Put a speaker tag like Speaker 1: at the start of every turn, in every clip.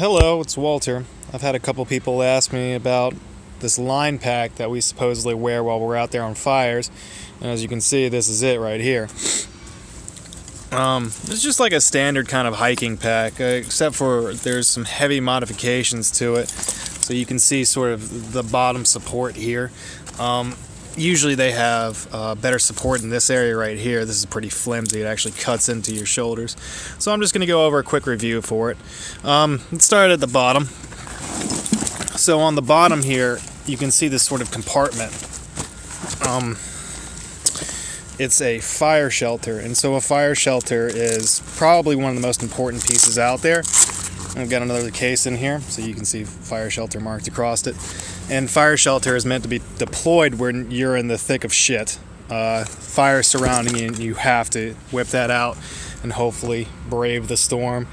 Speaker 1: Hello, it's Walter. I've had a couple people ask me about this line pack that we supposedly wear while we're out there on fires. And as you can see, this is it right here. It's just like a standard kind of hiking pack, except for there's some heavy modifications to it. So you can see sort of the bottom support here. Usually they have better support in this area right here. This is pretty flimsy. It actually cuts into your shoulders. So I'm just going to go over a quick review for it. Let's start at the bottom. So on the bottom here, you can see this sort of compartment. It's a fire shelter, and so a fire shelter is probably one of the most important pieces out there. I've got another case in here, so you can see fire shelter marked across it. And fire shelter is meant to be deployed when you're in the thick of shit. Fire surrounding you, and you have to whip that out and hopefully brave the storm.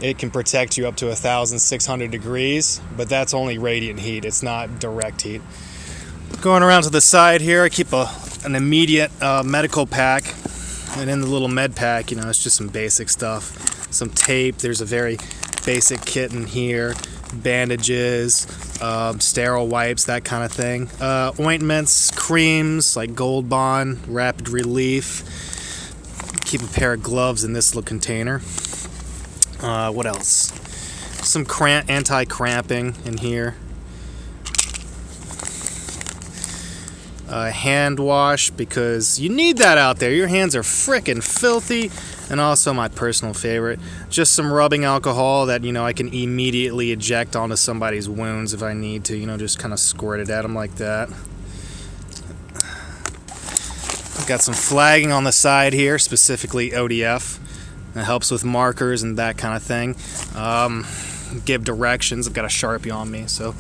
Speaker 1: It can protect you up to 1,600 degrees, but that's only radiant heat. It's not direct heat. Going around to the side here, I keep an immediate medical pack, and in the little med pack, it's just some basic stuff. Some tape, there's a very basic kit in here, bandages, sterile wipes, that kind of thing. Ointments, creams like Gold Bond, Rapid Relief. Keep a pair of gloves in this little container. What else? Some anti-cramping in here. Hand wash, because you need that out there. Your hands are frickin' filthy. And also my personal favorite, just some rubbing alcohol that, I can immediately eject onto somebody's wounds if I need to, just kind of squirt it at them like that. I've got some flagging on the side here, specifically ODF. It helps with markers and that kind of thing. Give directions. I've got a Sharpie on me, so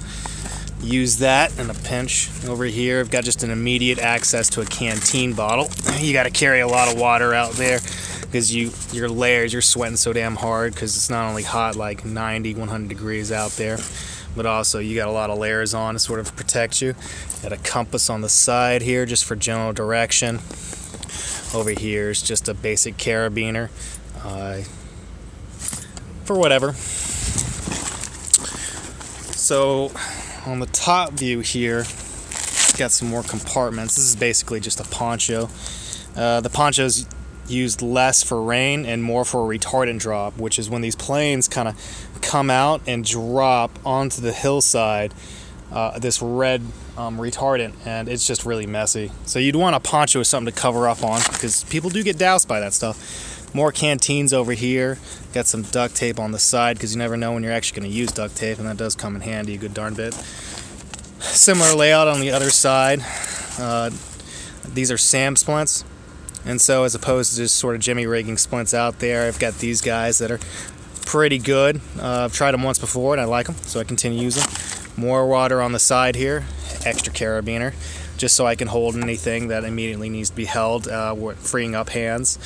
Speaker 1: use that in a pinch. Over here, I've got just an immediate access to a canteen bottle. You got to carry a lot of water out there because you're sweating so damn hard because it's not only hot like 90, 100 degrees out there, but also you got a lot of layers on to sort of protect you. Got a compass on the side here just for general direction. Over here is just a basic carabiner for whatever. So on the top view here, got some more compartments. This is basically just a poncho. The poncho's used less for rain and more for a retardant drop, which is when these planes kind of come out and drop onto the hillside, this red retardant, and it's just really messy. So you'd want a poncho with something to cover up on, because people do get doused by that stuff. More canteens over here. Got some duct tape on the side, because you never know when you're actually going to use duct tape, and that does come in handy a good darn bit. Similar layout on the other side. These are SAM splints, and so as opposed to just sort of jimmy rigging splints out there, I've got these guys that are pretty good. I've tried them once before and I like them, so I continue using them. More water on the side here, extra carabiner, just so I can hold anything that immediately needs to be held, freeing up hands.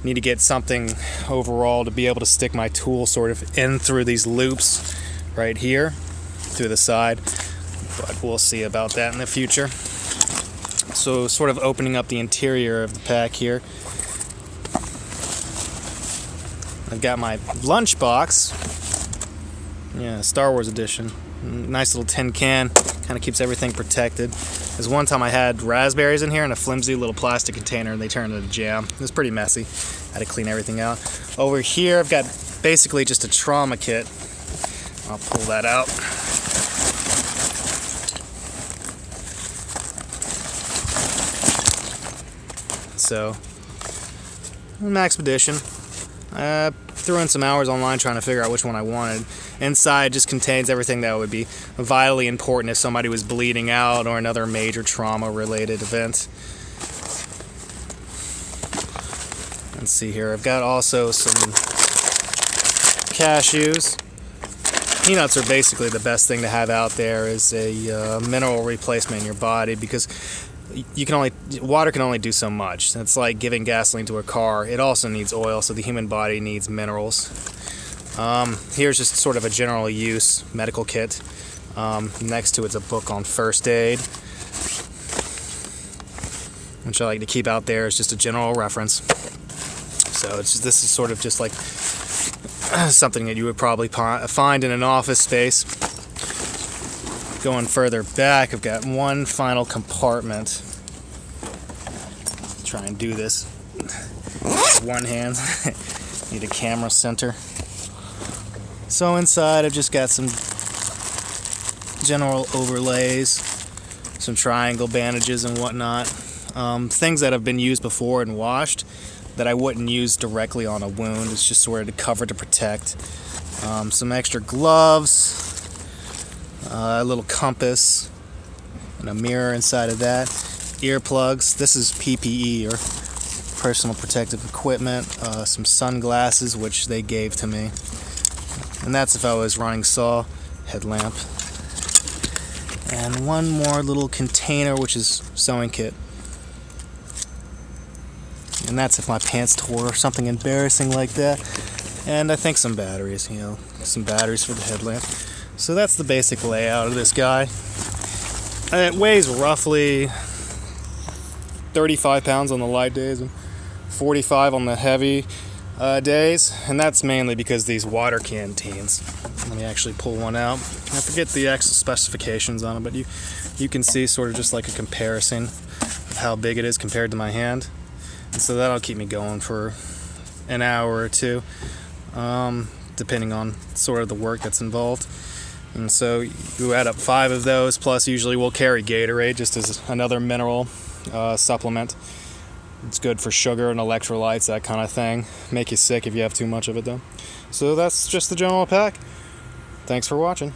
Speaker 1: Need to get something overall to be able to stick my tool sort of in through these loops right here, through the side, but we'll see about that in the future. So sort of opening up the interior of the pack here. I've got my lunch box. Yeah, Star Wars edition. Nice little tin can. Kind of keeps everything protected. There's one time I had raspberries in here in a flimsy little plastic container and they turned into jam. It was pretty messy. I had to clean everything out. Over here I've got basically just a trauma kit. I'll pull that out. So, Maxpedition. Threw in some hours online trying to figure out which one I wanted. Inside just contains everything that would be vitally important if somebody was bleeding out or another major trauma-related event. Let's see here. I've got also some cashews. Peanuts are basically the best thing to have out there as a mineral replacement in your body, because water can only do so much. It's like giving gasoline to a car. It also needs oil, so the human body needs minerals. Here's just sort of a general use medical kit. Next to it's a book on first aid, which I like to keep out there as just a general reference. So this is sort of just like something that you would probably find in an office space. Going further back, I've got one final compartment. Try and do this with one hand. Need a camera center. So inside I've just got some general overlays, some triangle bandages and whatnot. Things that have been used before and washed that I wouldn't use directly on a wound. It's just sort of to cover, to protect. Some extra gloves, a little compass, and a mirror inside of that. Earplugs. This is PPE, or personal protective equipment. Some sunglasses, which they gave to me. And that's if I was running saw. Headlamp. And one more little container, which is sewing kit. And that's if my pants tore or something embarrassing like that. And I think some batteries, some batteries for the headlamp. So that's the basic layout of this guy. It weighs roughly 35 pounds on the light days and 45 on the heavy days. And that's mainly because these water canteens. Let me actually pull one out. I forget the actual specifications on it, but you can see sort of just like a comparison of how big it is compared to my hand. And so that'll keep me going for an hour or two, depending on sort of the work that's involved. And so you add up 5 of those, plus usually we'll carry Gatorade just as another mineral supplement. It's good for sugar and electrolytes, that kind of thing. Make you sick if you have too much of it though. So that's just the general pack. Thanks for watching.